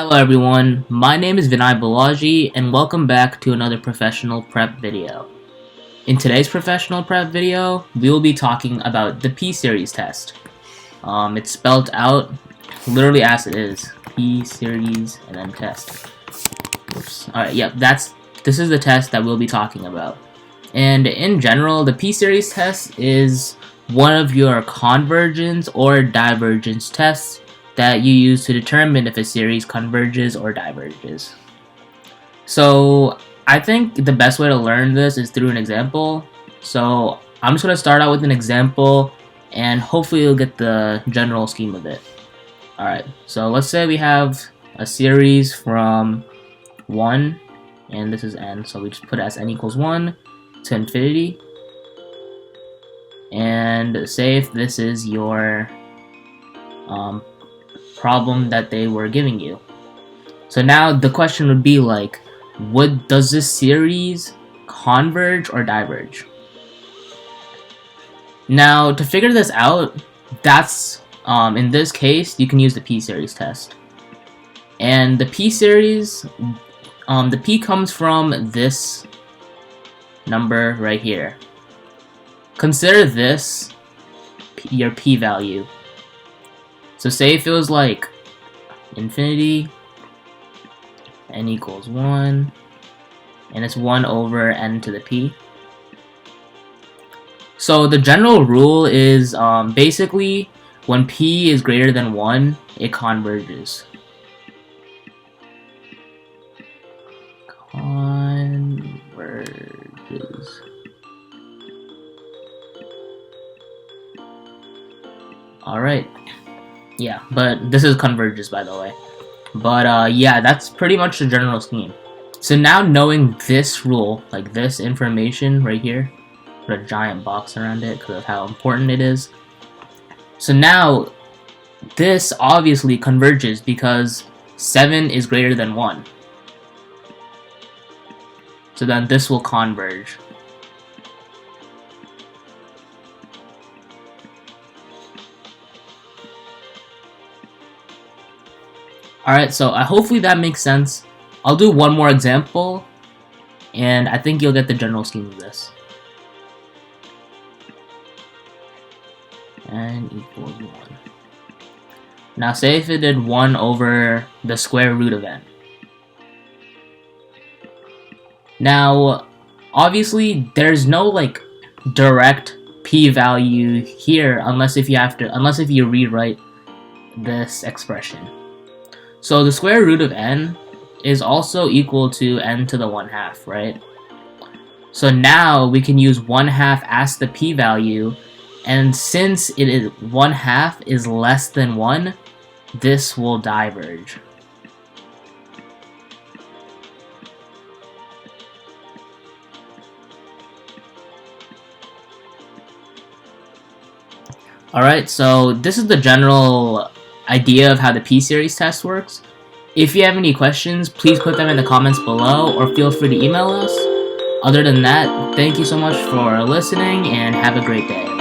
Hello everyone, my name is Vinay Balaji and welcome back to another professional prep video. In today's professional prep video, we will be talking about the P-Series test. It's spelled out literally as it is, P-Series and then test. Oops. Alright, yep, this is the test that we'll be talking about. And in general, the P-Series test is one of your convergence or divergence tests that you use to determine if a series converges or diverges. So I think the best way to learn this is through an example. So I'm just going to start out with an example and hopefully you'll get the general scheme of it. Alright, so let's say we have a series from 1, and this is n, so we just put it as n equals 1 to infinity. And say if this is your problem that they were giving you. So now the question would be like, does this series converge or diverge? Now to figure this out, that's in this case you can use the P-Series test. And the P-Series, the P comes from this number right here. Consider this your P-value. So say if it was like infinity, n equals 1, and it's 1 over n to the p. So the general rule is basically when p is greater than 1, it converges. Converges. Alright. Yeah, but this is converges, by the way. But yeah, that's pretty much the general scheme. So now knowing this rule, like this information right here, put a giant box around it because of how important it is. So now this obviously converges because 7 is greater than 1. So then this will converge. Alright, so hopefully that makes sense. I'll do one more example, and I think you'll get the general scheme of this. N equals 1. Now say if it did 1 over the square root of n. Now, obviously, there's no like direct p-value here unless if you rewrite this expression. So the square root of n is also equal to n to the 1/2, right? So now we can use 1/2 as the p-value, and since it is 1/2 is less than 1, this will diverge. Alright, so this is the general idea of how the P-Series test works. If you have any questions, please put them in the comments below or feel free to email us. Other than that, thank you so much for listening and have a great day.